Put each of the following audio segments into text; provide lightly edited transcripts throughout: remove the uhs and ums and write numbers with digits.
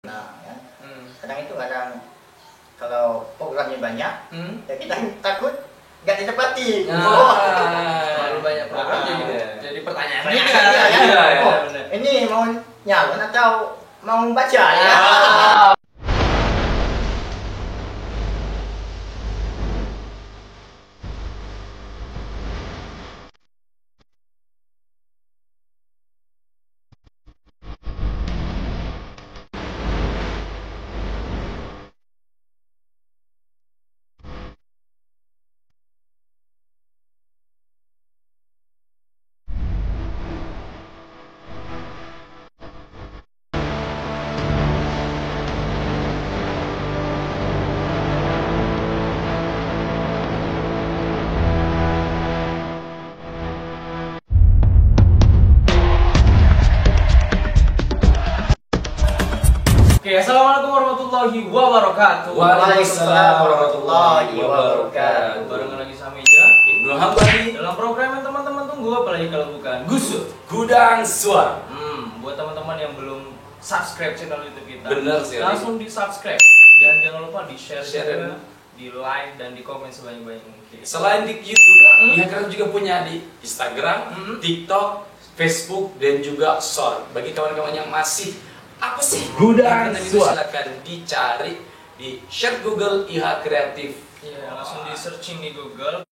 Nah, ya. Kadang itu kalau programnya banyak, ya kita takut nggak ditepati. Terlalu banyak program jadi pertanyaan juga. Ini mau nyalon atau mau baca ya? Oke, assalamualaikum warahmatullahi wabarakatuh. Waalaikumsalam warahmatullahi wabarakatuh. Barengan lagi sama Ijra Ibnu Hambali dalam program yang teman-teman tunggu, apalagi kalau bukan Gusut Gudang Suara. Buat teman-teman yang belum subscribe channel YouTube kita, Bener sih, langsung di subscribe dan jangan lupa di share juga, di like dan di komen sebanyak-banyak mungkin. Selain di YouTube, kalian juga punya di Instagram, TikTok, Facebook, dan juga Short. Bagi kawan-kawan yang masih apa sih Gudang itu, Suara, silakan dicari di search Google IH Kreatif. Iya, langsung di searching di Google.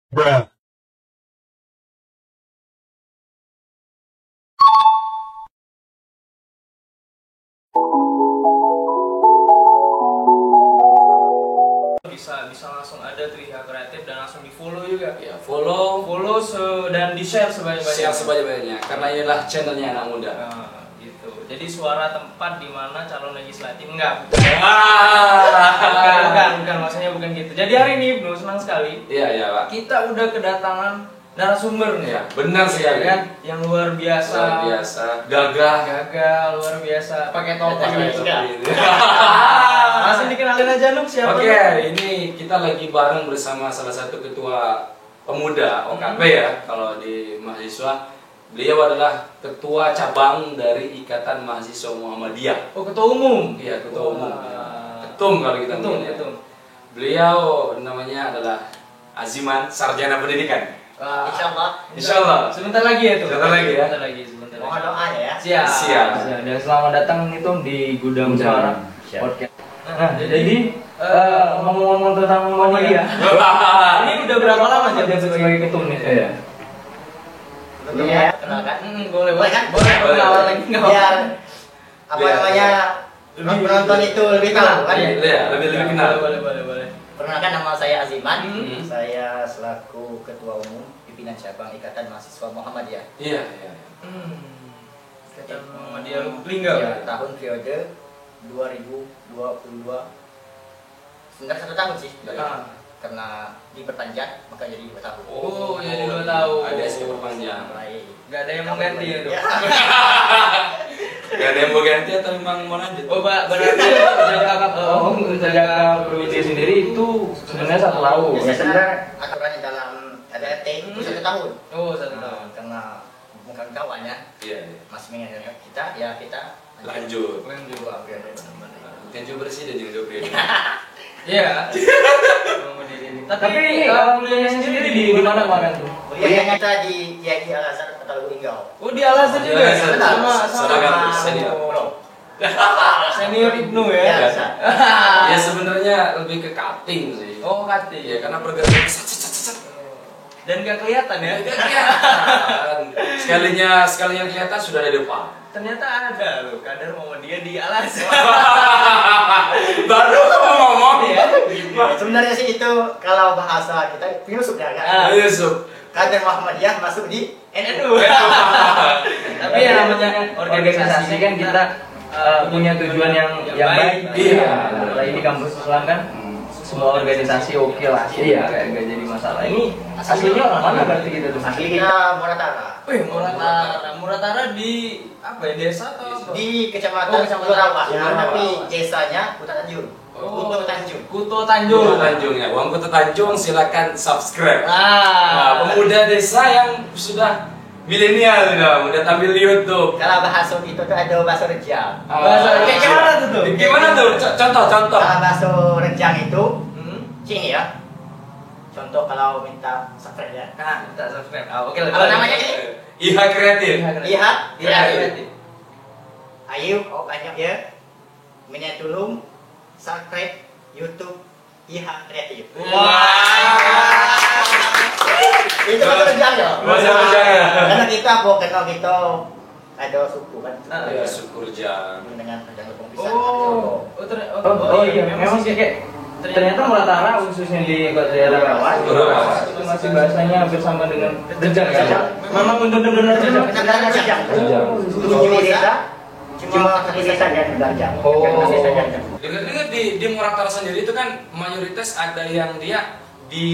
Bruh. Bisa langsung ada Triha Kreatif dan langsung di follow juga. Ya, follow Dan di share sebanyak-banyaknya. share sebanyak-banyaknya karena inilah channelnya anak muda. Nah, gitu. Jadi suara tempat di mana calon legislatif enggak. Bukan, maksudnya bukan gitu. Jadi hari ini Ibnu senang sekali. Iya, Pak. Kita udah kedatangan narasumber nih. Ya, benar sekali. Kan? Yang luar biasa. Luar biasa, gagah, Luar biasa. Pakai topi. Iya. Langsung dikenalin aja Nuk siapa? Oke, Nuk? ini kita lagi bareng bersama salah satu ketua pemuda OKP ya, kalau di mahasiswa. Beliau adalah ketua cabang dari Ikatan Mahasiswa Muhammadiyah. Oh, ketua umum. Iya, ketua umum. Wah. Ketum kalau kita Ketum, ngomongnya. ketum. Beliau namanya adalah Aziman, sarjana pendidikan. Wah. Insyaallah. Sebentar lagi ya tuh. Sebentar lagi ya. Sebentar lagi. Mohon doanya ya. Siap. Dan selamat datang itu di Gudang Suara Podcast. Nah, jadi ngomong-ngomong tentang Muhammadiyah. Ini udah berapa lama jadi sebagai ketum nih? Iya. Ya, kenalkan. Boleh kan? Boleh. Kenalan lagi nggak apa-apa. Biar apa namanya penonton itu lebih tahu kan? Iya, lebih kenal. Boleh. Perkenalkan, nama saya Aziman. Hmm. Saya selaku Ketua Umum Pimpinan Cabang Ikatan Mahasiswa Muhammadiyah. Iya. Ikatan Muhammadiyah Lubuk Linggau. Ya, tahun periode 2022. Sebenarnya 1 tahun sih. Karena diperpanjang maka jadi 2 tahun. Oh, jadi 2 tahun. Ada SK perpanjang. Mulai Gak ada yang mau ganti ya tuh. Ya. Gak ada yang mau ganti atau memang mau lanjut? Oh, berarti jaga periode sendiri itu sebenarnya 1 tahun. Ya, sebenarnya aturannya dalam ADRT itu 1 tahun. Oh, 1 tahun. Nah, karena bukan kawan ya, Iya. masih mengingatkan kita, ya kita Lanjut. dua periode. Tentu bersih dan juga periode. Iya. Tapi kuliahnya sendiri di mana kemarin tuh? Kuliahnya kita di IAI Al Azhar Kota Lubuk Linggau. Oh, di Al Azhar juga. Al-Azhar. Sama Saudara senior. senior Ibnu ya. Ya, bisa. Ya sebenarnya lebih ke cutting sih. Oh, kati. Ya karena pergerakan set. Dan gak kelihatan ya. Sekalinya kelihatan sudah ada depan. Ternyata ada loh kadar Muhammadiyah di Al Azhar. Baru kamu ngomong ya. Sebenarnya sih itu kalau bahasa kita penyusup ya kan. Yusuf. Kader Muhammadiyah masuk di NU. Tapi yang namanya organisasi kan kita punya tujuan yang baik. Iya. Apalagi di kampus Islam kan semua organisasi oke lah sih. Iya, kayak gak jadi masalah. Ini aslinya orang mana berarti kita tuh? asli kita Muratara. Wih, Muratara di apa ya, desa atau apa? Di Kecamatan Surawas, tapi desanya Hutan Tanjung. Kuto Tanjung. Kuto Tanjung. Kuto Tanjung ya. Uang Kuto Tanjung silakan subscribe. Nah, Pemuda desa yang sudah milenial udah tampil di YouTube. Kalau bahasa itu tuh ada bahasa Rejang. Bahasa kayak gimana tuh? Gimana tuh? Contoh. Kalau bahasa Rejang itu sini ya. Contoh kalau minta subscribe ya. Nah, kita subscribe. Oke, Apa namanya ini? Iha Kreatif. Iya, Kreatif. Ayo, banyak ya. Minta tolong subscribe YouTube Iha Kreatif. Itu bahasa Rejang ya. Bahasa Rejang ya. Karena kita kenal kita ada suku kan. Ya, syukur jam. Dengan Rejang Lepung Pisang. Iya, memang sih kayak ternyata Muratara khususnya di daerah Rawas itu masih bahasanya hampir sama dengan Rejang ya. Memang benar-benar Rejang. Benar-benar Rejang. Tujuh desa, cuma satu desa yang belajar. Dengar-dengar di Muratara sendiri itu kan mayoritas ada yang dia di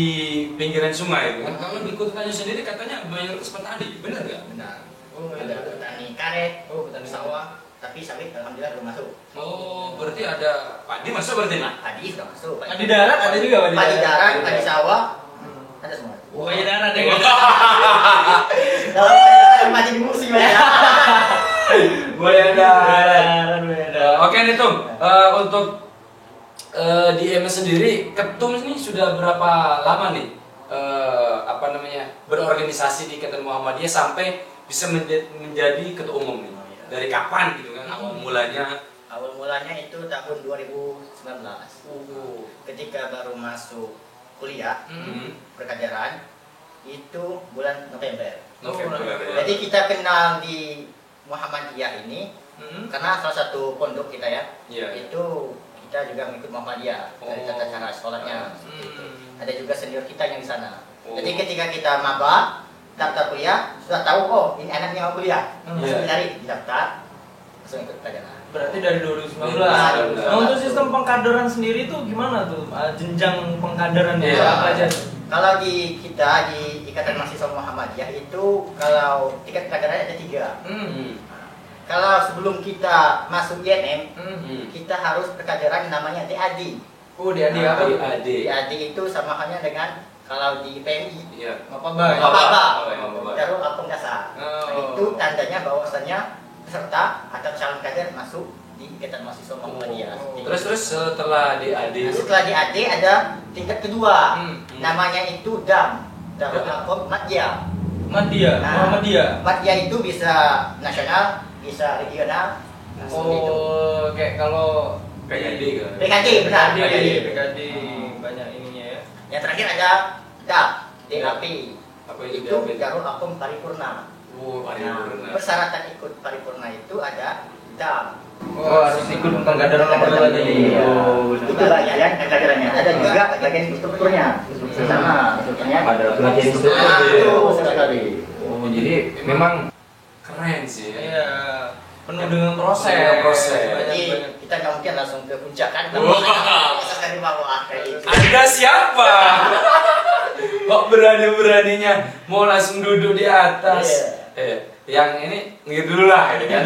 pinggiran sungai kan. Kalau di Kuto Tanjung sendiri katanya mayoritas petani, benar nggak? Benar. Ada petani karet, petani sawah, tapi sawit alhamdulillah belum masuk. Oh, berarti ada padi masuk berarti nah? Padi sudah masuk. Di darat ada juga Padi darat, padi sawah, ada semua. Oh, di darat ya. Kalau padi darat masih di musim ya. Boleh ada. Oke nih Tum, untuk di MS sendiri, Ketum ini sudah berapa lama nih berorganisasi di Ikatan Muhammadiyah sampai bisa menjadi ketua umum nih? Dari kapan gitu kan awal mulanya? Awal mulanya itu tahun 2019. Ketika baru masuk kuliah perkajaran itu bulan November. Jadi kita kenal di Muhammadiyah ini karena salah satu pondok kita ya. Itu kita juga mengikut Muhammadiyah dari tata cara sholatnya. Ada juga senior kita yang di sana. Jadi ketika kita maba daftar kuliah sudah tahu ini anaknya mau kuliah. Langsung cari daftar langsung ikut pelajaran. Berarti dari 2019. Nah, untuk sistem pengkaderan sendiri tuh gimana tuh? Jenjang pengkaderannya apa aja? Kalau di kita di Ikatan Mahasiswa Muhammadiyah itu kalau tingkat pengkaderan ada 3. Kalau sebelum kita masuk INM, kita harus perkaderan namanya DAD. DAD apa? DAD itu sama halnya dengan kalau di PMI. Mapaba. Darul Apung Dasar. Itu tandanya bahwasannya peserta atau calon kader masuk di Ikatan Mahasiswa Muhammadiyah. Terus setelah DAD Setelah DAD ada tingkat kedua. Namanya itu DAM. Darul Apung Madya. Madya itu bisa nasional, bisa regional. Kayak kalau PKD kan? PKD benar. PKD banyak ininya ya. Yang terakhir ada DAP, DAP. Apa itu Itu Darul Apung Paripurna. Paripurna. Persyaratan ikut paripurna itu ada DAP. Harus ikut pengkaderan nomor 2 tadi. Itu bagian pengkaderannya. Ada juga bagian strukturnya. Sama strukturnya. Ada bagian struktur. Itu sekali. Jadi memang Keren sih. iya penuh dengan proses. Jadi kita nggak mungkin langsung ke puncak kan? Proses dari bawah kayak gitu. Anda siapa? Kok berani-beraninya mau langsung duduk di atas? Yang ini ngir dulu lah ya kan.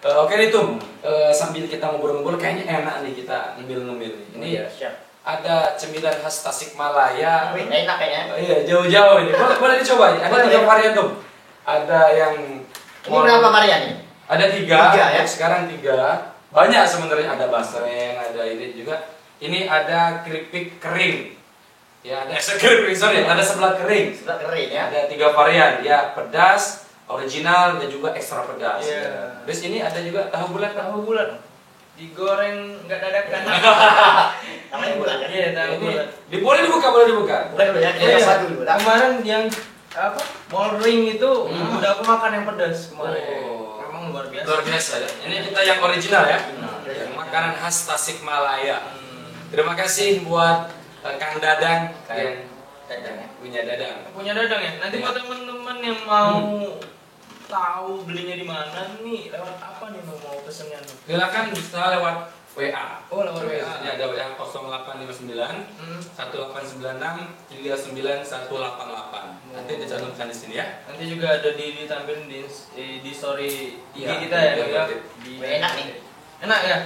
Oke nih Tum, sambil kita ngobrol-ngobrol kayaknya enak nih kita ngemil-ngemil. Ini siap. ada cemilan khas Tasikmalaya. Enak kayaknya. Iya, jauh-jauh ini. Boleh dicoba. Ada 3 varian Tum. Ada yang Ini berapa varian nih? Ada 3 ya? Sekarang 3. Banyak sebenarnya, ada basreng, ada ini juga. Ini ada keripik kering. Ya, ada keripik, sorry, ada sebelah kering. Sebelah kering ya. Ada 3 varian, ya pedas, original dan juga ekstra pedas. Iya. Ya. Terus ini ada juga tahu bulat. Digoreng nggak dadakan. Namanya bulan ya. Iya, tahu Ini bulat. boleh dibuka, boleh dibuka. Bukan dulu ya, kita Iya, coba dulu lah. kemarin yang mall ring itu udah aku makan yang pedas kemarin. Oh. Memang luar biasa. Luar biasa ya. Ini kita yang original ya. Yang makanan khas Tasikmalaya. Terima kasih buat Kang Dadang yang punya Dadang. Punya Dadang ya. Nanti buat teman-teman yang mau tahu belinya di mana nih, lewat apa nih mau pesennya nih? Silakan bisa lewat WA. Oh, lewat WA. Ini ada WA 0859 1896 39 188. Nanti dicantumkan di sini ya. Nanti juga ada ditampilin di story IG Iya, kita ya. iya, Ya. iya. Enak nih. Enak ya?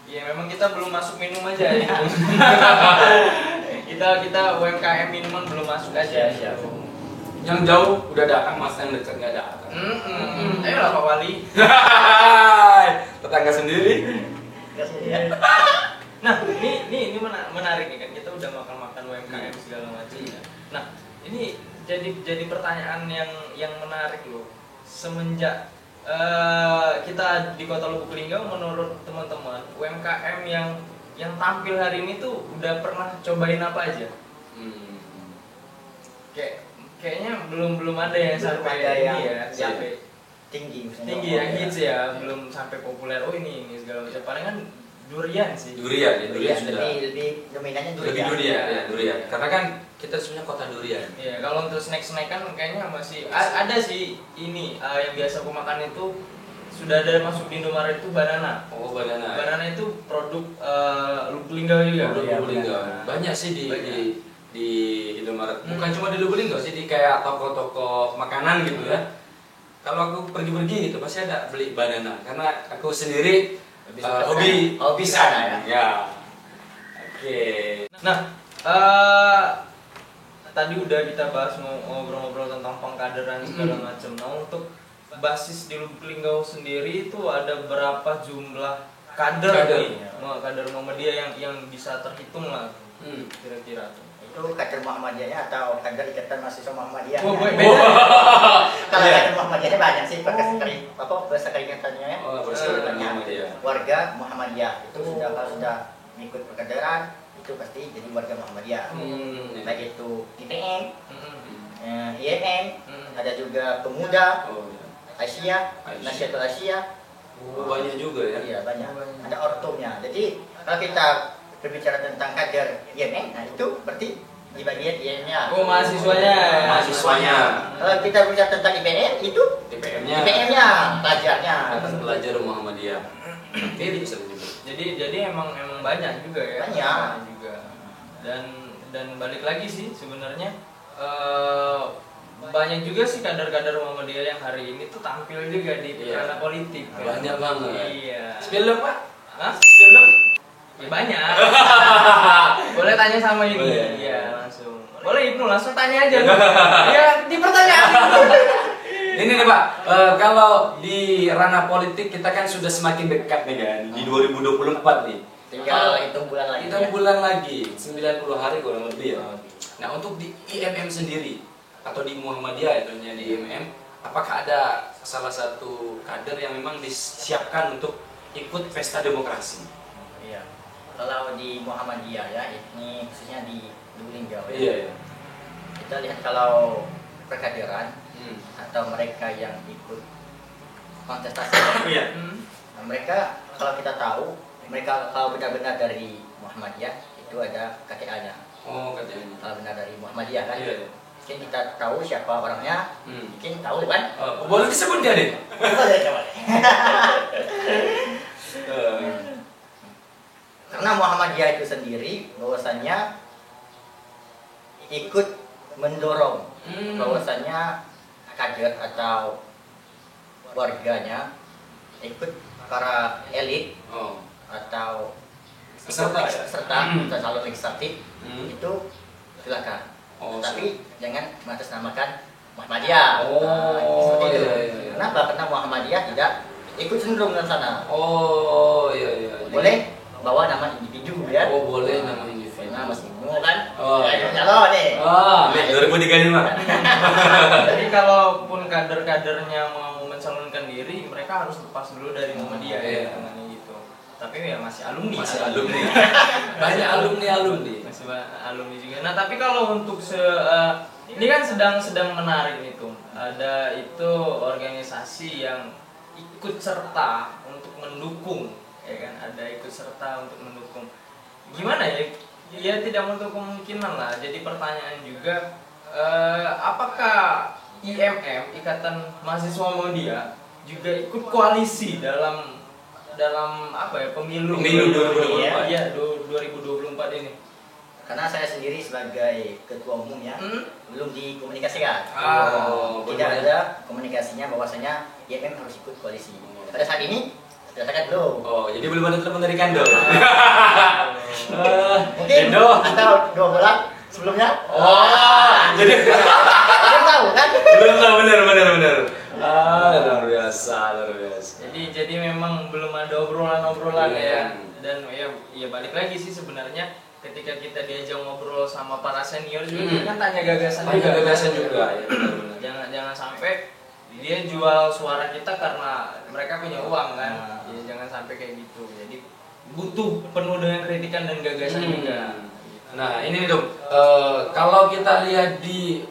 Ya memang kita belum masuk minum aja ya. kita UMKM minuman belum masuk aja. Yang jauh udah datang, mas yang dekat nggak datang. Ayolah Pak Wali. Tetangga sendiri. Nah, ini menarik nih kan, kita udah makan UMKM segala macam ya. Nah, ini jadi pertanyaan yang menarik loh. Semenjak kita di Kota Lubuk Linggau, menurut teman-teman UMKM yang tampil hari ini tuh udah pernah cobain apa aja? Kayaknya belum ada yang sampai ini ya, sampai tinggi ya hits ya, belum sampai populer. Oh ini segala macam. Paling kan durian sih. Durian sudah. Lebih dominannya Lebih durian. Karena kan kita sebenarnya kota durian. Iya, kalau untuk snack kan kayaknya masih ada sih ini yang biasa aku makan itu sudah ada masuk di Indomaret itu banana. Oh, banana. Banana itu produk Lubuk Linggau juga. Lubuk Linggau. Banyak sih di Indomaret. Bukan cuma di Lubuk Linggau sih, di kayak toko-toko makanan gitu ya. Kalau aku pergi-pergi gitu pasti ada beli banana karena aku sendiri hobi sana ya. Oke. Nah, tadi udah kita bahas ngobrol-ngobrol tentang pengkaderan segala macam. Nah, untuk basis di Lubuk Linggau sendiri itu ada berapa jumlah kader nih? Kader Muhammadiyah yang bisa terhitung lah kira-kira tuh. Itu kader Muhammadiyahnya atau kader Ikatan Mahasiswa Muhammadiyah? Oh, beda. Kalau kader Muhammadiyahnya banyak sih, bahasa keringatannya warga Muhammadiyah. Itu kalau sudah mengikut perkaderan itu pasti jadi warga Muhammadiyah. Baik itu IPM, IMM, ada juga pemuda, Asia, Nasyidul Asia. Banyak juga ya. Iya banyak. Ada ortumnya. Jadi kalau kita berbicara tentang kader IMM, nah itu berarti di bagian IMM-nya. Oh, mahasiswanya. Kalau kita berbicara tentang IPM, itu IPM-nya, pelajarnya. Pelajar Muhammadiyah. Ini bisa disebut. Jadi emang banyak juga ya. Banyak juga. Dan balik lagi sih sebenarnya banyak juga sih kader-kader Muhammadiyah yang hari ini tuh tampil juga di ranah politik. Banyak banget. Iya. Spill dong, Pak. Hah? Spill dong. Ya banyak. Boleh tanya sama ini. Iya, langsung. Boleh Ibnu langsung tanya aja. Ya, di pertanyaan. Ini nih Pak, kalau di ranah politik kita kan sudah semakin dekat nih kan, di 2024 nih. Tinggal hitung bulan lagi. Hitung bulan lagi, 90 hari kurang lebih ya. Nah untuk di IMM sendiri, atau di Muhammadiyah itunya di IMM, apakah ada salah satu kader yang memang disiapkan untuk ikut pesta demokrasi? Iya. Kalau di Muhammadiyah ya, ini khususnya di Lubuk Linggau ya. Iya. Kita lihat kalau perkaderan atau mereka yang ikut kontestasi, nah, mereka kalau kita tahu, mereka kalau benar-benar dari Muhammadiyah itu ada KTA-nya. Oh, KTA-nya. Kalau benar dari Muhammadiyah kan. Iya. Mungkin kita tahu siapa orangnya, mungkin tahu kan? Boleh disebut dia deh. Boleh coba. Karena Muhammadiyah itu sendiri bahwasannya ikut mendorong bahwasannya kader atau warganya ikut para elit atau peserta atau calon legislatif itu silakan. Tapi jangan mengatasnamakan Muhammadiyah. Seperti itu. Kenapa? Karena Muhammadiyah tidak ikut cenderung ke sana. Boleh bawa nama individu ya. Boleh nama individu. Nah, Mas Ibnu kan. Calon nih. 2035. Jadi kalaupun kader-kadernya mau mencalonkan diri, mereka harus lepas dulu dari Muhammadiyah ya, gitu. Tapi ya masih alumni. Banyak alumni. Masih alumni juga. Nah, tapi kalau untuk ini kan sedang menarik itu. Ada itu organisasi yang ikut serta untuk mendukung, ya kan? Ada ikut serta untuk mendukung. Gimana ya? Ya tidak menutup kemungkinan lah. Jadi pertanyaan juga, apakah IMM Ikatan Mahasiswa Muhammadiyah juga ikut koalisi dalam apa ya pemilu 2024 ya 2024 ini? Karena saya sendiri sebagai ketua umum ya belum dikomunikasikan. Tidak ada komunikasinya bahwasanya IMM harus ikut koalisi. Pada saat ini Katakan belum. Oh, jadi belum ada telepon dari Kando. Mungkin Kando. atau 2 bulan sebelumnya. Jadi Belum tahu kan? belum tahu benar. Luar biasa. Jadi memang belum ada obrolan Iya. ya. Dan ya balik lagi sih sebenarnya ketika kita diajak ngobrol sama para senior juga kita kan tanya gagasan juga ya. Benar. Jangan sampai dia jual suara kita karena mereka punya uang kan. Ya, jangan sampai kayak gitu. Jadi butuh penuh dengan kritikan dan gagasan juga. Nah, ini nih, Dom. Kalau kita lihat di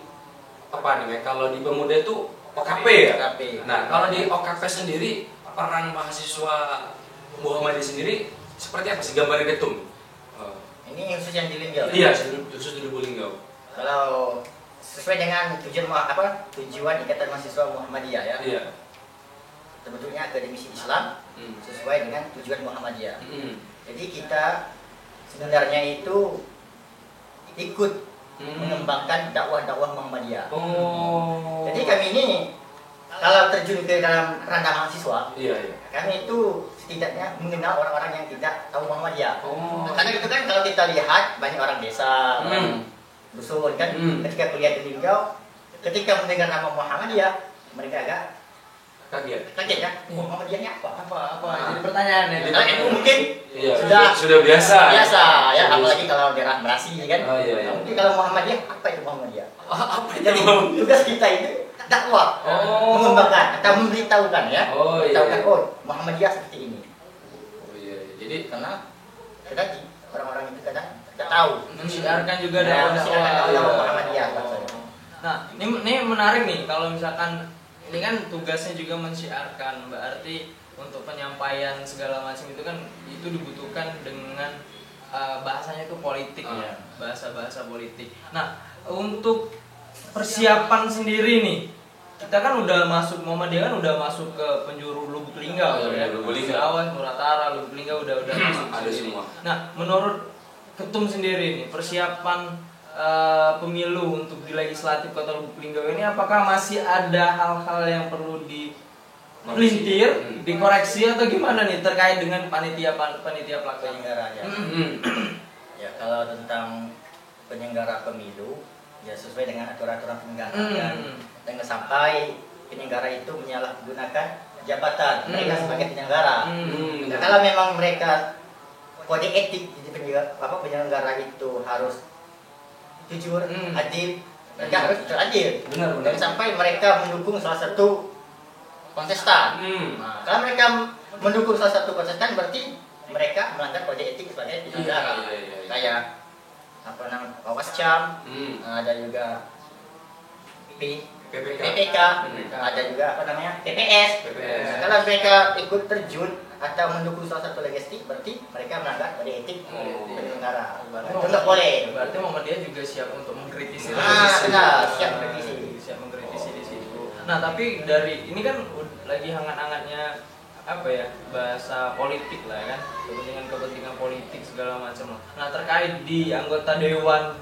apa namanya? Kalau di Pemuda itu OKP ya. OKP. Nah, kalau di OKP sendiri peran mahasiswa Muhammadiyah sendiri seperti apa sih gambarnya Tum? Ini khusus yang di Linggau. Iya, khusus di Lubulingga. Kalau sesuai dengan tujuan Ikatan Mahasiswa Muhammadiyah ya. Iya. Sebetulnya akademisi Islam sesuai dengan tujuan Muhammadiyah. Jadi kita sebenarnya itu ikut mengembangkan dakwah-dakwah Muhammadiyah. Oh. Jadi kami ini kalau terjun ke dalam ranah mahasiswa, Iya. kami itu setidaknya mengenal orang-orang yang tidak tahu Muhammadiyah. Oh. Karena itu kan kalau kita lihat banyak orang desa, orang dusun kan, ketika kuliah di Linggau, ketika mendengar nama Muhammadiyah, mereka agak kaget ya. Muhammadiyah ini apa? Jadi pertanyaan ya. Karena itu mungkin Iya, sudah biasa ya, Sudah apalagi kalau daerah Merasi kan. Oh, iya. Mungkin kalau Muhammadiyah, apa itu Muhammadiyah? Apa itu? Jadi tugas kita itu dakwah, mengembangkan atau memberitahukan ya. Oh, iya. Memberitahukan, Muhammadiyah seperti ini. Oh iya. Jadi Karena kadang orang-orang itu kadang tidak tahu. Mensiarkan juga Mensiarkan dakwah dakwah. Muhammadiyah bahasanya. Nah, ini menarik nih kalau misalkan ini kan tugasnya juga mensiarkan, berarti untuk penyampaian segala macam itu kan itu dibutuhkan dengan bahasanya itu politik ya, bahasa politik. Nah, untuk persiapan sendiri nih, kita kan udah masuk Muhammadiyah kan udah masuk ke penjuru Lubuk Linggau ya, Lubuk Linggau. Sulawesi, Muratara, Lubuk Linggau udah masuk ada sini. semua. Nah, menurut Ketum sendiri nih, persiapan pemilu untuk di legislatif Kota Lubuk Linggau ini apakah masih ada hal-hal yang perlu dipelintir, dikoreksi atau gimana nih terkait dengan panitia pelaksana? Penyelenggara ya. Ya kalau tentang penyelenggara pemilu ya sesuai dengan aturan-aturan penyelenggara jangan sampai penyelenggara itu menyalahgunakan jabatan mereka sebagai penyelenggara. Nah, kalau memang mereka kode etik di penyelenggara itu harus jujur, adil, mereka harus jujur adil. Benar. Jangan sampai mereka mendukung salah satu kontestan. Nah, kalau mereka mendukung salah satu kontestan berarti mereka melanggar kode etik sebagai penyelenggara. Iya. Kayak apa namanya Pawascam, ada juga PPK, ada juga apa namanya PPS. Nah, kalau mereka ikut terjun atau mendukung salah satu legislatif berarti mereka melanggar kode etik penyelenggara. Itu nggak boleh. Berarti Muhammadiyah juga siap untuk mengkritisi. Benar, siap mengkritisi. Siap mengkritisi di situ. Nah, tapi dari ini kan lagi hangat-hangatnya apa ya, bahasa politik lah kan, kepentingan politik segala macam lah. Nah, terkait di anggota dewan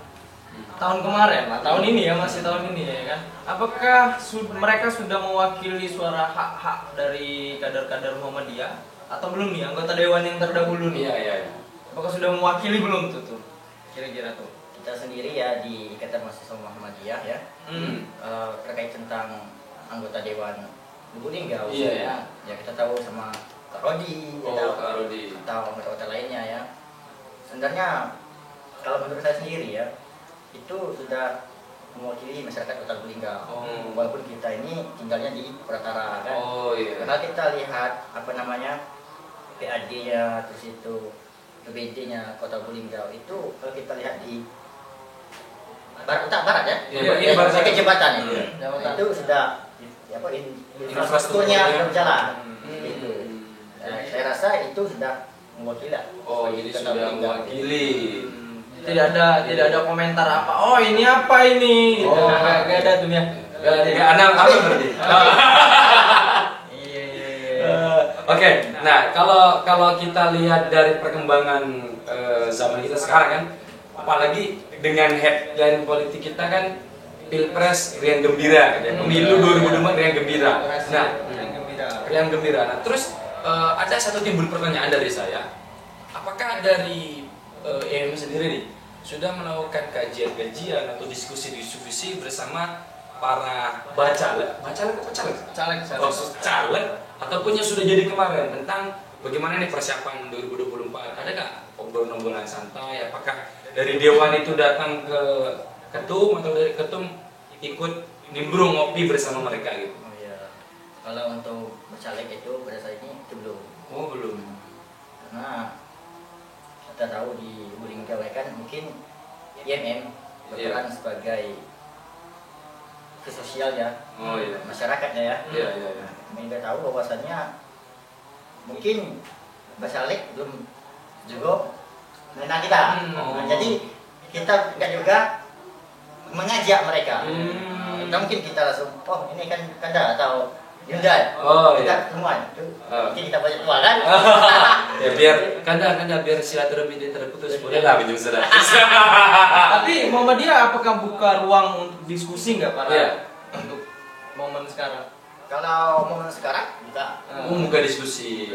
tahun kemarin lah, tahun ini ya, masih tahun ini ya kan, apakah mereka sudah mewakili suara hak-hak dari kader-kader Muhammadiyah atau belum nih anggota dewan yang terdahulu nih? Iya. Apakah sudah mewakili belum tuh kira-kira tuh? Kita sendiri ya di Ikatan Mahasiswa Muhammadiyah ya, terkait tentang anggota dewan Lubuk Linggau, Iya. ya kita tahu sama Kak Rodi, Kak Rodi. atau anggota lainnya ya. Sebenarnya kalau menurut saya sendiri ya, itu sudah mewakili masyarakat Kota Lubuk Linggau. Walaupun kita ini tinggalnya di Muratara kan. Kalau kita lihat apa namanya PAD-nya, terus itu PBD-nya Kota Lubuk Linggau itu kalau kita lihat di barat ya, sebagai jembatan itu sudah infrastrukturnya sudah berjalan. Gitu. Saya rasa itu sudah mewakili. Jadi sudah mewakili. Tidak ada komentar apa. Oh, ini apa ini? Gak ada tuh ya. Anak apa berarti? Iya. Oke, nah kalau kita lihat dari perkembangan zaman kita sekarang kan, apalagi dengan headline politik kita kan Pilpres riang gembira, pemilu 2024 riang gembira. Nah, riang gembira. Nah, terus ada satu timbul pertanyaan dari saya. Apakah dari EM sendiri nih sudah melakukan kajian-kajian atau diskusi-diskusi bersama para caleg ataupun yang sudah jadi kemarin tentang bagaimana nih persiapan 2024? Ada nggak obrolan-obrolan santai? Apakah dari Dewan itu datang ke ketum atau dari ketum ikut nimbrung ngopi bersama mereka gitu? Oh iya. Kalau untuk bercaleg itu pada saat ini itu belum. Oh belum. Karena kita tahu di Wuling KW kan mungkin IMM berperan sebagai ke sosial ya, Oh iya. masyarakatnya ya. Iya iya. Iya. Mereka tahu bahwasannya mungkin bacalek belum juga mengenal kita. Oh. Nah, jadi kita nggak juga mengajak mereka. Nah, mungkin kita langsung, oh ini kan Kanda atau Yunda. Oh Kita iya. semua. Mungkin kita banyak tua kan. Ya biar Kanda biar silaturahmi dia terputus boleh lah minjem seratus. Tapi Muhammadiyah apakah buka ruang untuk diskusi nggak para Iya. untuk momen sekarang? Kalau momen sekarang kita Buka diskusi.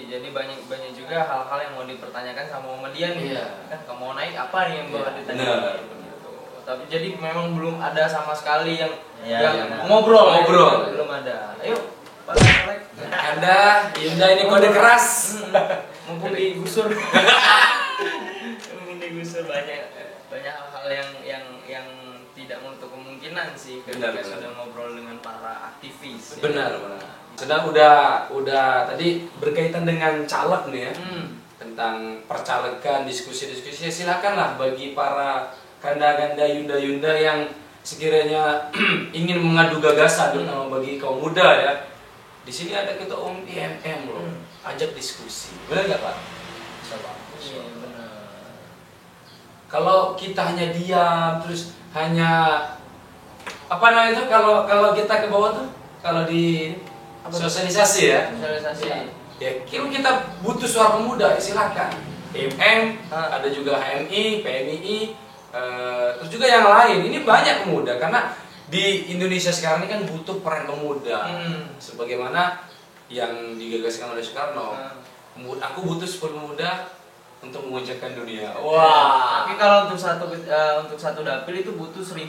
Jadi banyak juga hal-hal yang mau dipertanyakan sama Muhammadiyah nih. Iya. Kan kamu mau naik apa nih yang bakal ditanya? Benar. Gitu. Tapi jadi memang belum ada sama sekali yang Iya, yang iya. ngobrol. Ngobrol. Belum ada. Ayo, para caleg. Anda, Yunda ini kode keras. Mumpung digusur. Mumpung digusur banyak hal-hal yang tidak menutup kemungkinan sih ketika Benar. sudah ngobrol dengan para aktivis. Ya. Benar. Sudah udah tadi berkaitan dengan caleg nih ya. Tentang percalekan, diskusi-diskusi, silakanlah bagi para kanda-kanda Yunda-Yunda yang sekiranya ingin mengadu gagasan terutama bagi kaum muda ya. Di sini ada ketua umum IMM loh, ajak diskusi. Benar nggak Pak? Iya, benar. Kalau kita hanya diam terus hanya apa namanya itu kalau kita ke bawah tuh kalau di sosialisasi ya. Sosialisasi. Ya, kita butuh suara pemuda, silakan. IMM, ada juga HMI, PMII, terus juga yang lain. Ini banyak pemuda karena di Indonesia sekarang ini kan butuh peran pemuda. Sebagaimana yang digagaskan oleh Soekarno. Aku butuh 10 pemuda untuk menguncangkan dunia. Wah. Tapi kalau untuk satu dapil itu butuh 1.200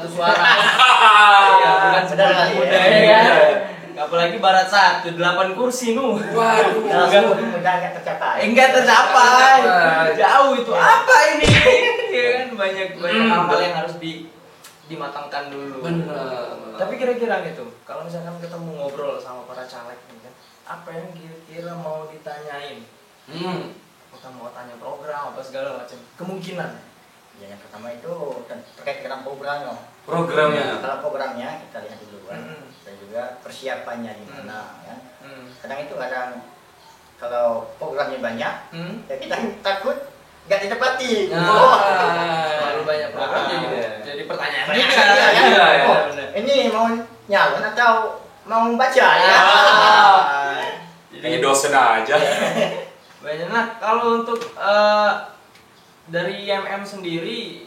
suara. Ya, bukan benar sepuluh kali muda ya. ya kan. Apalagi Barat 1, 8 kursi nu. Waduh. kalau mudah nggak tercapai. Enggak tercapai. Jauh itu. Apa ini? Ya kan banyak hal-hal yang harus dimatangkan dulu. Benar. Tapi kira-kira gitu, kalau misalkan ketemu ngobrol sama para caleg nih kan, apa yang kira-kira mau ditanyain? Kita mau tanya program apa segala macam. Kemungkinan. Ya, yang pertama itu terkait dengan programnya. Programnya. Kalau programnya kita lihat dulu kan. Dan juga persiapannya di mana kan. Kadang itu kalau programnya banyak, ya kita takut nggak ditepati. Terlalu banyak program jadi pertanyaan. Iya. Ini mau nyalon atau mau baca ya? Jadi dosen aja. Banyak. Nah, kalau untuk dari IMM sendiri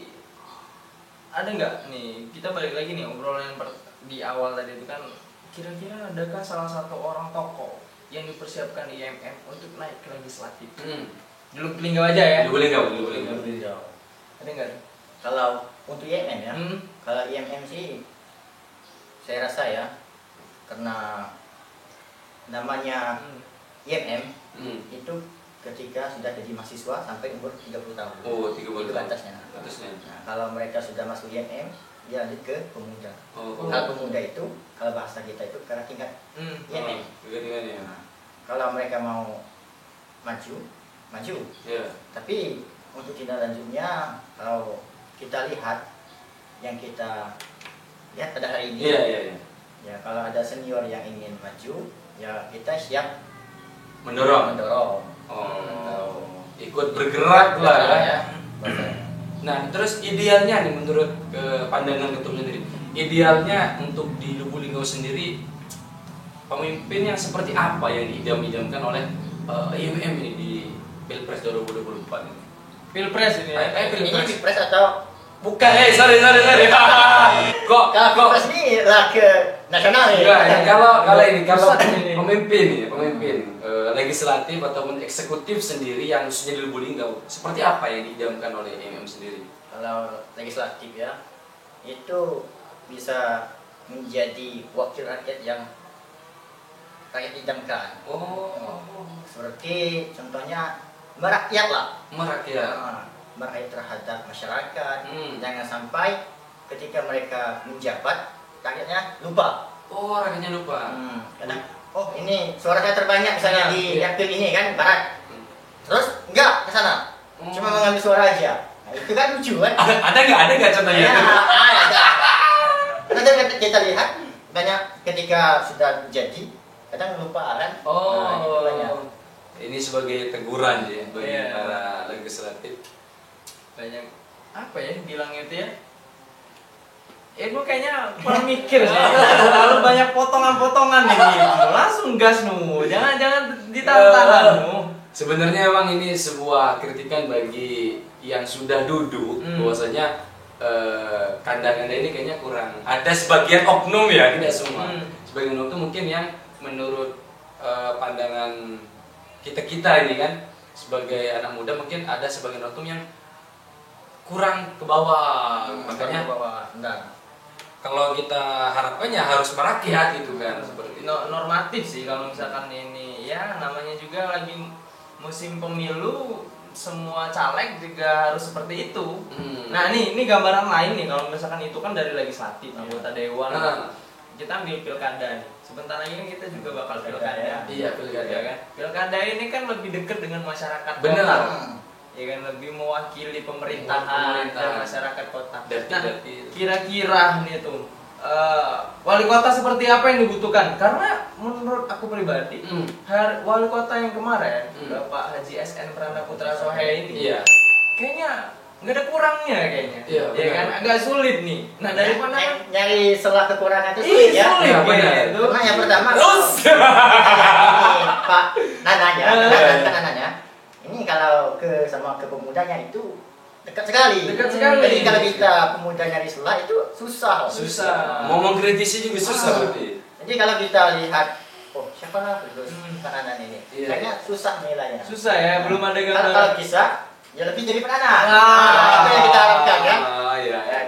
ada nggak nih, kita balik lagi nih obrolan di awal tadi itu kan, kira-kira adakah salah satu orang tokoh yang dipersiapkan di IMM untuk naik ke legislatif? Dulu Linggau aja ya. Dulu Linggau. Ada nggak? Kalau untuk IMM ya, Hmm. kalau IMM sih saya rasa ya, karena namanya IMM itu ketika sudah jadi mahasiswa sampai umur 30 tahun. Oh, 30 itu tahun. batasnya. Batasnya. Nah, kalau mereka sudah masuk IMM, dia lanjut ke pemuda. Oh. Kalau pemuda itu, kalau bahasa kita itu karena tingkat IMM. Kegentingannya. Nah, kalau mereka mau maju. Iya. Tapi untuk tindak lanjutnya, kalau kita lihat yang kita lihat pada hari ini, Iya. ya kalau ada senior yang ingin maju, ya kita siap Mendorong. Atau Ikut bergerak lah ya. bahasanya. Nah, terus idealnya nih menurut pandangan ketum sendiri, idealnya untuk di Lubuk Linggau sendiri pemimpin yang seperti apa yang diidam-idamkan oleh IMM ini di Pilpres 2024 ini? Pilpres ini ya. Ini pilpres atau Bukan, sorry. kalau pilpres ini lah ke nasional ya. Enggak, ini kalau ini kalau Pusat ini. pemimpin legislatif ataupun eksekutif sendiri yang khususnya di Lubulingga, seperti apa yang diidamkan oleh MM sendiri? Kalau legislatif ya, itu bisa menjadi wakil rakyat yang rakyat idamkan. Seperti contohnya merakyat lah. Merakyat. Merakyat terhadap masyarakat. Jangan sampai ketika mereka menjabat rakyatnya lupa. Rakyatnya lupa. Kadang, ini suara saya terbanyak misalnya di dapil ini kan barat. Terus enggak ke sana. Cuma mengambil suara aja. Nah, itu kan lucu kan? Ada nggak contohnya? Ada. Karena kita lihat banyak ketika sudah jadi kadang lupa kan. Nah, itu banyak. Ini sebagai teguran ya bagi Iya. para legislatif. Banyak apa ya bilang itu ya? Gue kayaknya kurang mikir sih. Terlalu banyak potongan-potongan nih. Langsung gas nu. Jangan ditahan nu. Sebenarnya emang ini sebuah kritikan bagi yang sudah duduk bahwasanya kandangan ini kayaknya kurang. Ada sebagian oknum ya, tidak semua. Sebagian oknum mungkin yang menurut pandangan kita ini kan sebagai anak muda mungkin ada sebagian oknum yang kurang ke bawah. Makanya kalau kita harapannya harus merakyat gitu kan seperti itu. Normatif sih kalau misalkan ini ya namanya juga lagi musim pemilu, semua caleg juga harus seperti itu. Nah ini gambaran lain nih kalau misalkan itu kan dari legislatif, anggota dewan. Kita ambil pilkada nih. Sebentar lagi kan kita juga bakal pilkada. Iya, pilkada Ya kan. Pilkada ini kan lebih dekat dengan masyarakat Benar. kota. Ya kan lebih mewakili pemerintahan dan masyarakat kota. Nah, kira-kira nih tuh wali kota seperti apa yang dibutuhkan? Karena menurut aku pribadi, wali kota yang kemarin, Bapak Haji SN Prana Putra Sohe ini, kayaknya nggak ada kurangnya kayaknya. Ya kan agak sulit nih. Nah dari mana nyari celah kekurangan itu sulit ya. Sulit benar. gitu. Karena yang pertama Pak Nananya, ini kalau sama kepemudanya itu dekat sekali. Jadi kalau kita pemuda nyari celah itu susah. Mau mengkritisi juga susah berarti. Jadi kalau kita lihat, siapa lah Pak Nanan ini, kayaknya susah nilainya. Susah ya, belum ada Kalau gambaran. bisa, ya lebih dari Pak Nanan. Itu yang kita harapkan kan.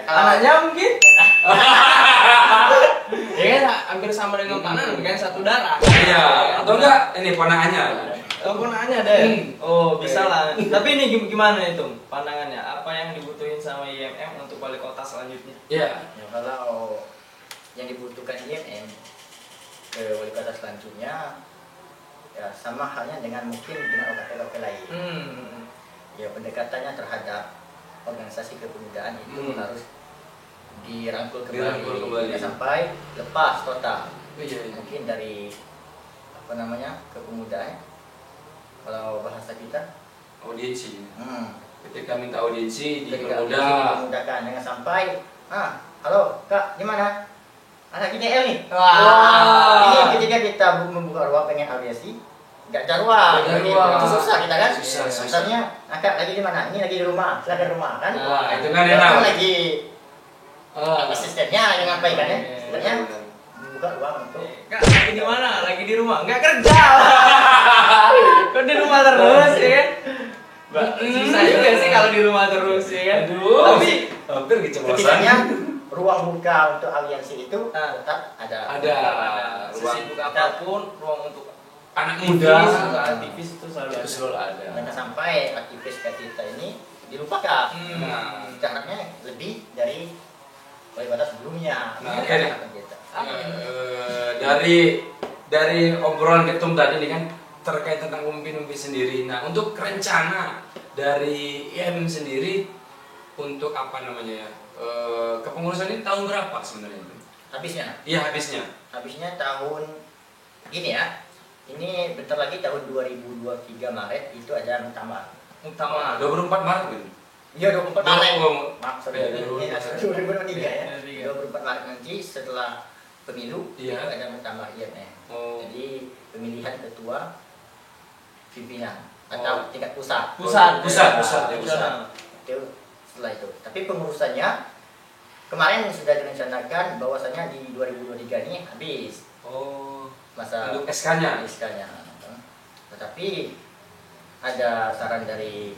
Anaknya mungkin. Ya kan hampir sama dengan Pak Nanan kan satu darah. Iya, atau enggak ini ponakannya. Ponakannya ada ya? Bisa lah. Tapi ini gimana itu pandangannya? Apa yang dibutuhin sama IMM untuk wali kota selanjutnya? Iya. Ya, kalau yang dibutuhkan IMM ke wali kota selanjutnya, ya sama halnya dengan mungkin dengan OKP lain. Ya pendekatannya terhadap organisasi kepemudaan itu harus dirangkul kembali sampai lepas total. Mungkin dari kepemudaan, kalau bahasa kita audiensi. Ketika minta audiensi dipermudah. Dimudahkan, jangan sampai halo kak, gimana anak IDL nih? Ini ketika kita membuka ruang pengen audiensi nggak ada ruang, itu susah kita kan. Misalnya kak lagi di mana? Ini lagi di rumah, silakan rumah kan. Itu kan enak. Lagi asistennya yang ngapain kan ya? Sebenarnya membuka ruang untuk Kak, lagi di mana? Lagi di rumah. Enggak kerja. Kok di rumah terus ya kan? Susah juga sih kalau di rumah terus ya kan. Tapi hampir keceplosan. ketiganya ruang buka untuk aliansi itu tetap ada. sesibuk apapun, ruang untuk Anak muda, aktivis itu selalu ada. Jangan sampai aktivis kita ini dilupakan. Kita harapnya lebih dari wali kota sebelumnya. Dari obrolan ketum tadi nih kan terkait tentang pemimpin sendiri. Nah, untuk rencana dari IMM sendiri untuk apa namanya ya? Kepengurusan ini tahun berapa sebenarnya? Habisnya? Iya, habisnya. Habisnya tahun ini ya. Ini bentar lagi tahun 2023 Maret itu ada muktamar. 24 Maret gitu. Iya 24 Maret. Maaf, sorry. Iya, Ini 2023 ya. 2023. 24 Maret nanti setelah pemilu itu ada muktamar IMM. Jadi pemilihan ketua pimpinan atau tingkat pusat. Pusat. Itu setelah itu. Tapi pengurusannya kemarin sudah direncanakan bahwasanya di 2023 ini habis masa untuk SK-nya. Tetapi ada saran dari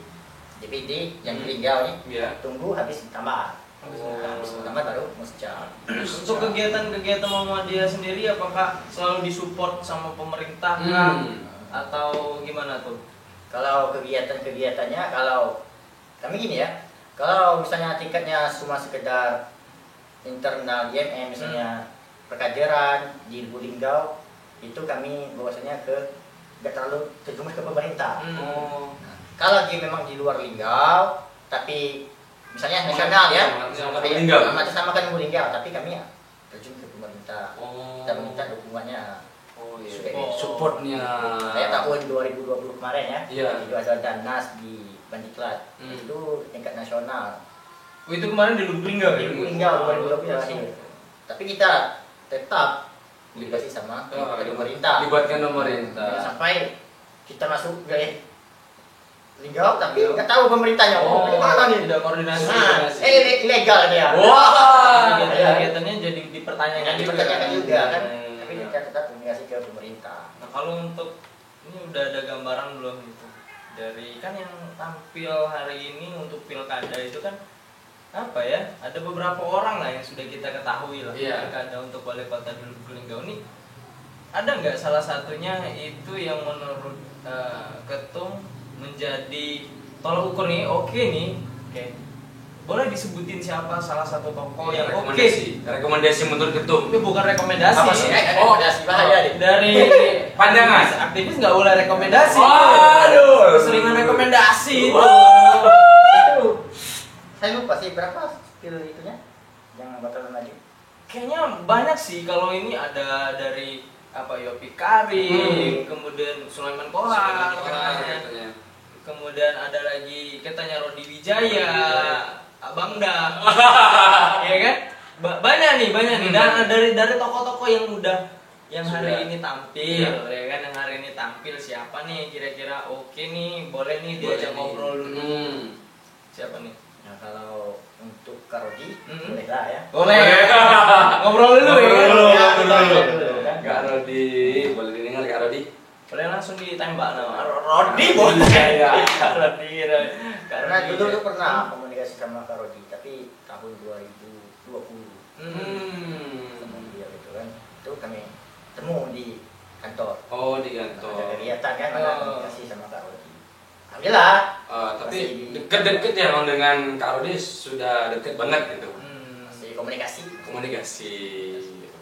DPD yang di Linggau nih, tunggu habis ditambah. Habis ditambah baru musca. Untuk kegiatan-kegiatan Muhammadiyah sendiri apakah selalu disupport sama pemerintah atau gimana tuh? Kalau kegiatan-kegiatannya, kalau kami gini ya, kalau misalnya tingkatnya cuma sekedar internal IMM, misalnya perkajaran di Linggau, itu kami bahwasanya nggak terlalu terjumus ke pemerintah. Kalau dia memang di luar Linggau, tapi misalnya nasional ya, mengatasnamakan Linggau, tapi kami terjun ke pemerintah. Kita minta dukungannya. Supportnya. Kayak tahun 2020 kemarin ya, itu ada Danas di Bandiklat, itu tingkat nasional. Itu kemarin di Lubuk Linggau ya? Di Lubuk Linggau 2020 tapi kita tetap dikasih sama pemerintah. Libatkan pemerintah. Sampai kita masuk ke Linggau tapi nggak tahu pemerintahnya gimana nih. Tidak koordinasi. Ilegal dia. Kegiatannya jadi dipertanyakan juga kan. Tapi kita tetap komunikasi ke pemerintah. Nah, kalau untuk ini udah ada gambaran belum gitu dari kan yang tampil hari ini untuk pilkada itu kan apa ya, ada beberapa orang lah yang sudah kita ketahui lah pilkada untuk wali kota di Lubuk Linggau ini. Ada nggak salah satunya itu yang menurut Ketum menjadi tolak ukur nih, oke, boleh disebutin siapa salah satu tokoh yang rekomendasi menurut Ketum? Itu bukan rekomendasi. Apa sih? Rekomendasi bahaya deh. Dari pandangan aktivis nggak boleh rekomendasi. Waduh, keseringan rekomendasi itu. Itu saya lupa sih berapa skill itunya yang bakal maju. Kayaknya banyak sih, kalau ini ada dari Yopi Kari, kemudian Sulaiman Kohar, kemudian ada lagi katanya Rodi Wijaya, Abang Dah, ya kan? Banyak nih. Dan dari tokoh-tokoh yang hari ini tampil, ya kan? Yang hari ini tampil siapa nih kira-kira oke nih, boleh nih diajak ngobrol dulu. Siapa nih? Nah, kalau untuk Karodi boleh lah ya. Boleh. Ngobrol dulu ya. Kak Rodi, boleh didengar Kak Rodi? Boleh langsung ditembak nama Rodi boleh. Rodi. Karena dulu pernah komunikasi sama Karodi, tapi tahun 2020. Sama dia gitu kan. Itu kami temu di kantor. Di kantor. Ada kegiatan kan, ada komunikasi sama Karodi. Alhamdulillah. Tapi deket-deket ya emang dengan Kak Rodi sudah deket banget gitu. Masih komunikasi.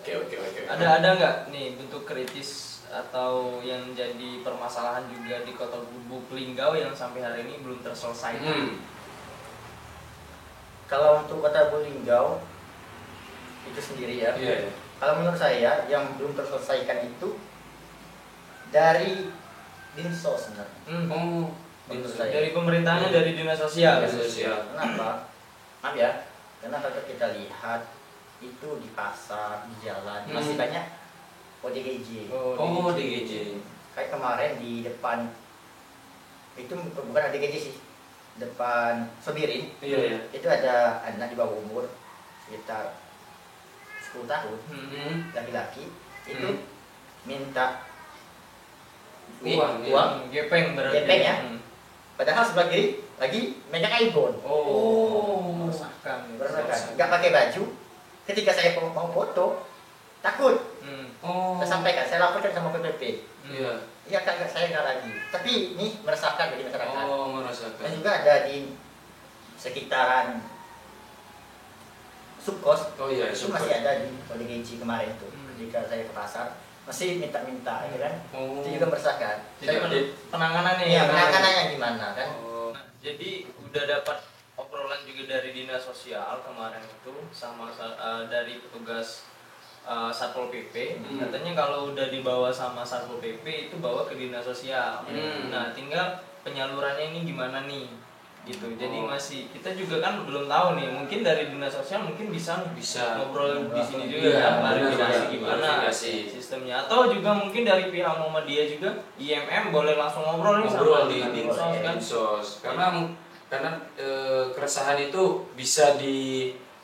Oke. Ada nggak nih bentuk kritis atau yang jadi permasalahan juga di Kota Lubuk Linggau yang sampai hari ini belum terselesaikan? Kalau untuk Kota Lubuk Linggau itu sendiri ya. Kalau menurut saya yang belum terselesaikan itu dari Dinsos sebenarnya. Dari pemerintahnya, dari dinas sosial. Kenapa? Maaf ya, karena kalau kita lihat itu di pasar, di jalan masih banyak ODGJ. ODGJ. Kayak kemarin di depan itu bukan ODGJ sih, depan Sobirin. Itu ada anak di bawah umur sekitar 10 tahun, laki-laki itu minta uang gepeng ya. Padahal sebelah kiri lagi megang iPhone. Meresahkan. Nggak pakai baju. Ketika saya mau foto, takut. Saya sampaikan, saya laporkan sama PPP. Iya kan, saya nggak lagi. Tapi ini meresahkan bagi masyarakat. Dan juga ada di sekitaran Subkos. Itu masih ada di ODGJ kemarin tuh. Ketika saya ke pasar, masih minta-minta, ya kan? Itu juga meresahkan. Jadi penanganannya ya, penanganannya gimana kan? Jadi udah dapat obrolan juga dari dinas sosial kemarin itu sama dari petugas Satpol PP. Katanya kalau udah dibawa sama Satpol PP itu bawa ke dinas sosial. Nah, tinggal penyalurannya ini gimana nih? Gitu. Jadi masih kita juga kan belum tahu nih, mungkin dari dinas sosial mungkin bisa ngobrol di sini juga kan, klarifikasi gimana sistemnya, atau juga mungkin dari pihak Muhammadiyah juga IMM boleh langsung ngobrol nih sama di Dinsos kan. karena keresahan itu bisa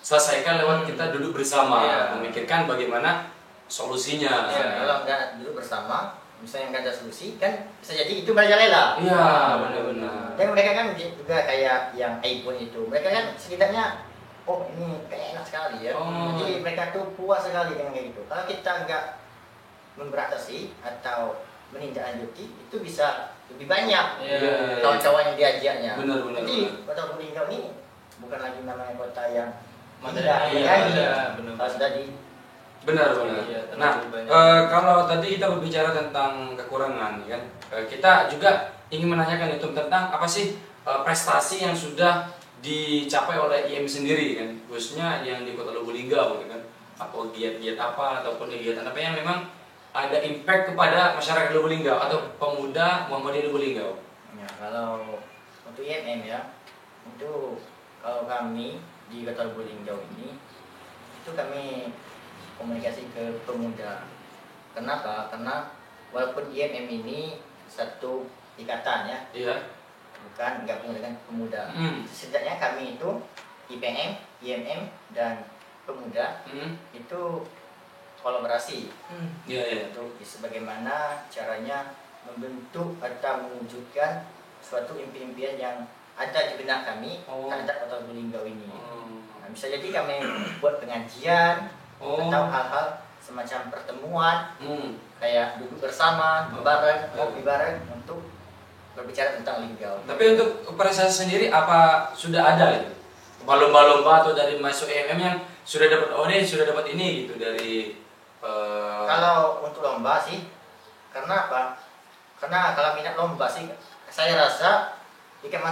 selesaikan lewat kita duduk bersama, Iya. memikirkan bagaimana solusinya. Ya, kalau nggak duduk bersama, misalnya nggak ada solusi, kan bisa jadi itu merajalela. Iya, benar-benar. Dan mereka kan juga kayak yang iPhone itu, mereka kan setidaknya, oh ini kayak enak sekali ya. Oh. Jadi mereka tuh puas sekali dengan kayak gitu. Kalau kita nggak memberatasi atau menindaklanjuti, itu bisa lebih banyak Iya. kawan-kawan yang diajaknya. Benar-benar. Jadi kota Lubulingga ini bukan lagi namanya kota yang Iya, indah, iya, benar. kalau sudah di Benar-benar. Iya, Nah, terlalu banyak. kalau tadi kita berbicara tentang kekurangan, kan, kita juga ingin menanyakan itu tentang apa sih prestasi yang sudah dicapai oleh IM sendiri, kan, khususnya yang di Kota Lubulingga, gitu kan, atau giat-giat apa ataupun kegiatan apa yang memang ada impact kepada masyarakat Lubulingga atau pemuda Muhammadiyah Lubulingga. Ya, kalau untuk IMM ya, itu kalau kami di Kota Lubulingga ini, itu kami komunikasi ke pemuda. Kenapa? Karena walaupun IMM ini satu ikatan ya, Iya. bukan gabung dengan pemuda. Hmm. Setidaknya kami itu IPM, IMM dan pemuda Hmm. itu kolaborasi Iya, iya. untuk sebagaimana caranya membentuk atau mewujudkan suatu impian-impian yang ada di benak kami Oh. terhadap Kota Lubulingga ini. Oh. Nah, bisa jadi kami buat pengajian Oh. atau hal-hal semacam pertemuan Hmm. kayak duduk bersama bareng, ngopi bareng untuk berbicara tentang Linggau. Tapi untuk prestasi sendiri apa sudah ada itu? Lomba-lomba atau dari masuk EMM yang sudah dapat sudah dapat ini gitu dari Kalau untuk lomba sih, karena apa? Karena kalau minat lomba sih, saya rasa ikatan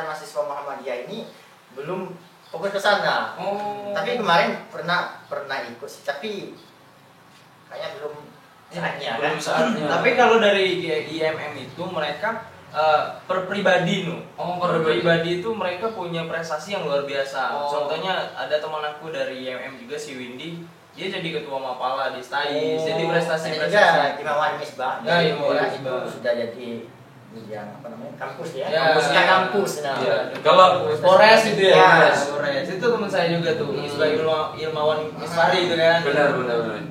mahasiswa Muhammadiyah ini belum fokus ke sana. Oh. Tapi kemarin pernah ikut sih, tapi kayaknya belum saatnya kan. belum saatnya. Tapi kalau dari IMM itu mereka per pribadi Oh, per per pribadi itu mereka punya prestasi yang luar biasa. Oh. Contohnya ada teman aku dari IMM juga, si Windy, dia jadi ketua Mapala di STAIS. Oh. Jadi prestasi Ada juga Imawan Misbah, Ya, Imawan orang itu Misbah. sudah jadi yang apa namanya kampus ya, Ya, kampusnya ya. kampus. Nah, Iya. Kalau Polres itu ya, Ya. Polres. Itu teman saya juga tuh, Misbah Ilmawan Misbari itu kan. benar.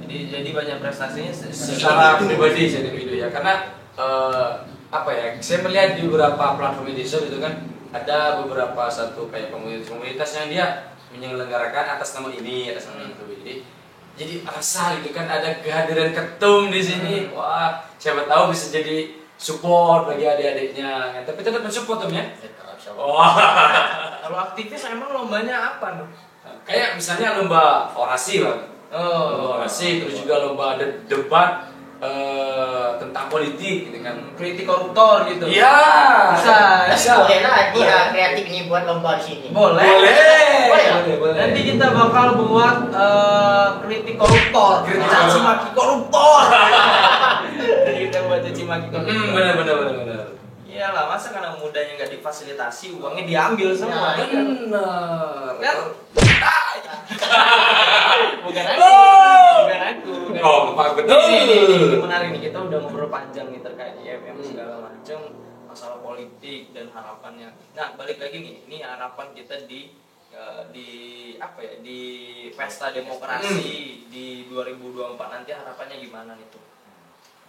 Jadi banyak prestasinya Secara pribadi saya itu ya, karena apa ya? Saya melihat di beberapa platform media sosial itu kan ada beberapa satu kayak komunitas yang dia menyelenggarakan atas nama ini, atas nama itu. Jadi rasa gitu kan ada kehadiran ketum di sini. Wah, siapa tahu bisa jadi support bagi adik-adiknya. Kan? Tapi tetap mensupport ya. Wah. Kalau aktivis emang lombanya apa nih? Kayak misalnya lomba orasi lah. Lomba orasi, terus juga lomba debat tentang politik gitu kan. Kritik koruptor gitu. Iya. Bisa. Boleh lah dia kreatif ini buat lomba di sini. Boleh. Boleh. Nanti kita bakal buat kritik koruptor. Kritik Caci koruptor. maki koruptor. Jadi kita buat caci maki koruptor. Benar. Iyalah, masa karena mudanya nggak difasilitasi, uangnya diambil semua. Ya, Benar. Kan? Bukan aku. Oh. Bukan aku. bukan Oh, aku. Pak, betul. Ini menarik nih, kita udah ngobrol panjang nih terkait IMM segala macam masalah politik dan harapannya. Nah, balik lagi nih, ini harapan kita di apa ya, di pesta demokrasi di 2024 nanti harapannya gimana nih tuh?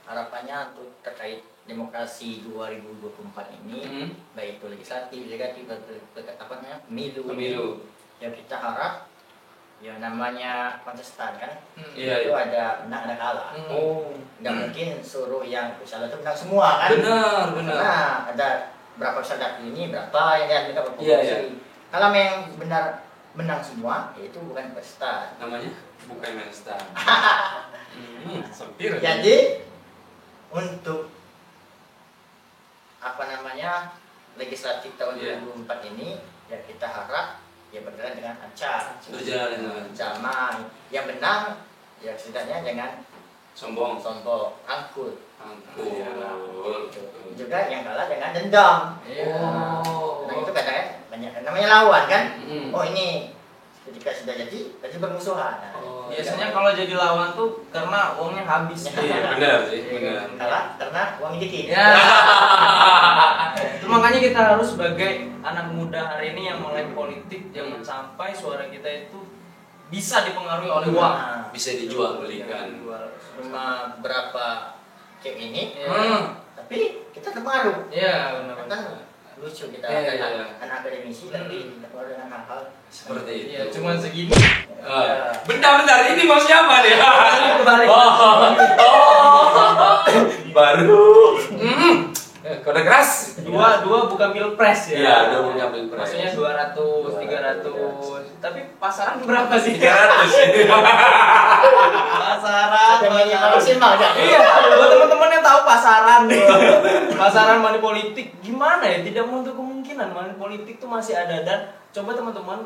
Harapannya untuk terkait demokrasi 2024 ini, baik itu legislatif, legislatif, apa namanya, pemilu. Yang kita harap, ya namanya kontestan kan, Iya, itu iya. ada menang ada kalah. Oh. Nggak mungkin suruh yang salah itu menang semua kan? Benar. Nah, ada berapa saudara ini, berapa yang diambil ke provinsi. Iya, iya. Kalau yang benar menang semua, ya itu bukan kontestan. Namanya bukan Menstan. Sempir. Jadi untuk apa namanya legislatif tahun Iya. 2024 ini, ya kita harap ya berjalan dengan lancar. Berjalan dengan Zaman yang menang ya setidaknya jangan sombong. angkut. Angkul. Gitu. Juga yang kalah jangan dendam. Iya. Nah itu kadang banyak namanya lawan kan. Mm. Oh ini ketika sudah jadi bermusuhan. Nah, Biasanya kalau jadi lawan tuh karena uangnya habis. Iya, benar sih, benar. kalah karena uang dikit. Ya. Itu makanya kita harus sebagai anak muda hari ini yang mulai politik, jangan sampai suara kita itu bisa dipengaruhi oleh uang. Bisa dijual belikan. Cuma berapa cek ini, tapi kita terpengaruh. Iya, benar. Kan lucu kita anak akademisi tapi terpengaruh dengan hal-hal Seperti itu. Iya, cuma segini. Bentar, ini maksudnya apa nih? Kebalik. Baru. Kode keras. Dua bukan pilpres ya. Iya, dua bukan pilpres. Maksudnya 200, 300. Tapi pasaran berapa sih? 300. Pasaran. ada maksimal kan? Iya, buat teman-teman yang tahu pasaran pasaran money politik gimana ya? Tidak menutup kemungkinan money politik tuh masih ada, dan coba teman-teman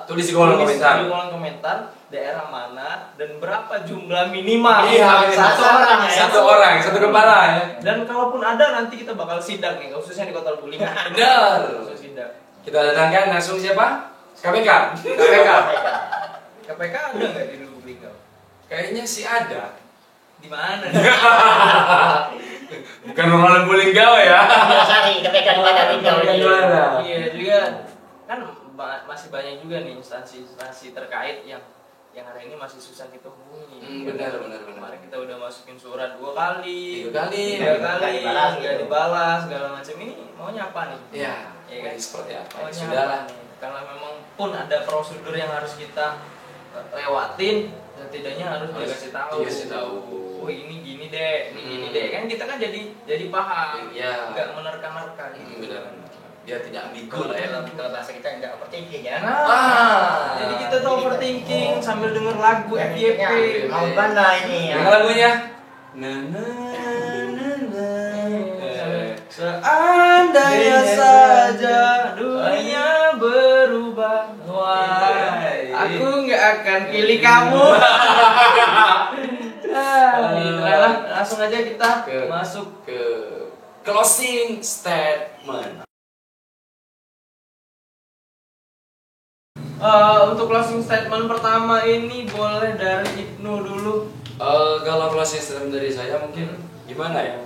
Tulis di kolom komentar. di kolom komentar daerah mana dan berapa jumlah minimal. Iya, satu orang, satu kepala ya. Dan kalaupun ada nanti kita bakal sidang nih, khususnya di Kota Lubulingga. Benar. Khusus sidang. Kita datangkan langsung siapa? KPK. KPK ada nggak di Lubulingga? Kayaknya sih ada. Di mana? Bukan orang Lubulingga ya. Cari KPK di mana tinggal di Gimana? Iya juga kan masih banyak juga nih instansi terkait yang hari ini masih susah kita hubungi. Benar. Kemarin kita udah masukin surat 2 kali, 3 kali, nggak dibalas segala macam. Ini maunya apa nih? Iya, Iya kan? seperti apa? Maunya Sudahlah. apa nih? Karena memang pun ada prosedur yang harus kita lewatin, setidaknya harus dikasih tahu. Dikasih tahu. Oh ini gini deh, ini gini deh. Kan kita kan jadi paham, Iya. nggak menerka-nerka. Benar. Biar tidak ambigu lah ya. Kalau bahasa kita tidak overthinking ya. Jadi kita tuh overthinking sambil denger lagu FYP. Mau mana ini ya? Dengar lagunya. Seandainya saja dunia berubah, wah, aku nggak akan pilih kamu. Langsung aja kita masuk ke closing statement. Untuk closing statement pertama ini boleh dari Ibnu dulu. Kalau closing statement dari saya mungkin gimana ya?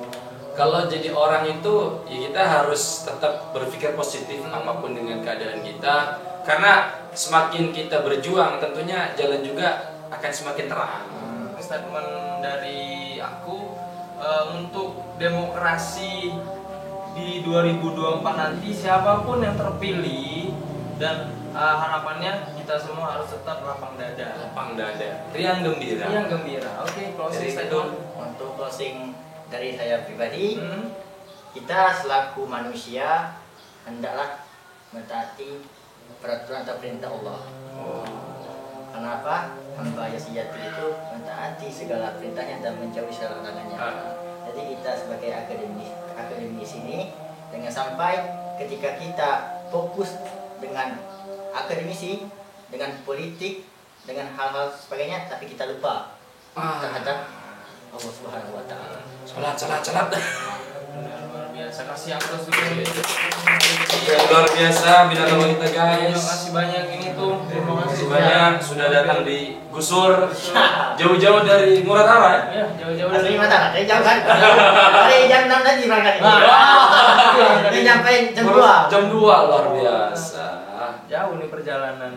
Kalau jadi orang itu ya kita harus tetap berpikir positif apapun dengan keadaan kita, karena semakin kita berjuang tentunya jalan juga akan semakin terang. Statement dari aku, untuk demokrasi di 2024 nanti siapapun yang terpilih dan harapannya kita semua harus tetap lapang dada. Lapang dada, riang gembira. Yang gembira. Oke, closing Jadi statement. Untuk closing dari saya pribadi, kita selaku manusia hendaklah mentaati peraturan atau perintah Allah. Kenapa? Hamba sejati itu mentaati segala perintahnya dan menjauhi segala larangannya. Jadi kita sebagai akademisi ini, jangan sampai ketika kita fokus dengan akademisi, dengan politik, dengan hal-hal sebagainya, tapi kita lupa terhadap Allah Subhanahu Wa Taala. Celat. Luar biasa, kasih aplaus dulu. Luar biasa bila kalau kita guys. Terima kasih banyak ini tuh. Terima kasih banyak sudah datang di Gusur jauh-jauh dari Muratara. Ya, jauh-jauh Asli dari mata, dari jam kan? Dari jam 6 tadi berangkat ini. Ini nyampe jam 2. Jam 2 luar biasa. jauh nih perjalanan.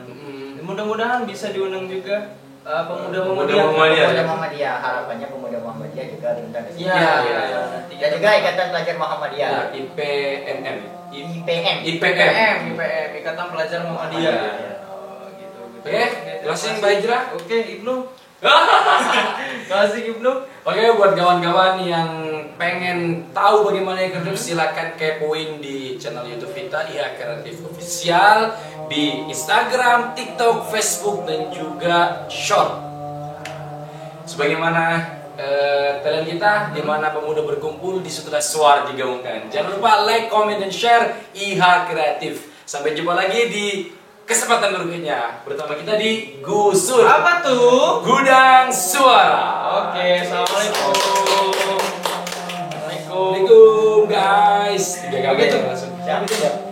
Mudah-mudahan bisa diundang juga Pemuda Muhammadiyah. Harapannya pemuda Muhammadiyah juga diundang ke sini. Iya. Dan juga Ikatan Pelajar Muhammadiyah. IPMM. IPM. IPM. Ikatan Pelajar Muhammadiyah. Gitu. Oke, closing Mbak Hijrah. Oke, Ibnu. Closing Ibnu. Oke, buat kawan-kawan yang pengen tahu bagaimana kreatif, silakan kepoin di channel YouTube kita Iya Kreatif Official, di Instagram, TikTok, Facebook, dan juga Short. Sebagaimana talent kita, di mana pemuda berkumpul, di situlah suara digaungkan. Jangan lupa like, comment, dan share IHA Kreatif. Sampai jumpa lagi di kesempatan berikutnya bersama kita di Gusur. Apa tuh? Gudang Suara. Oke, assalamualaikum. Assalamualaikum guys. 3 kali langsung. Siap.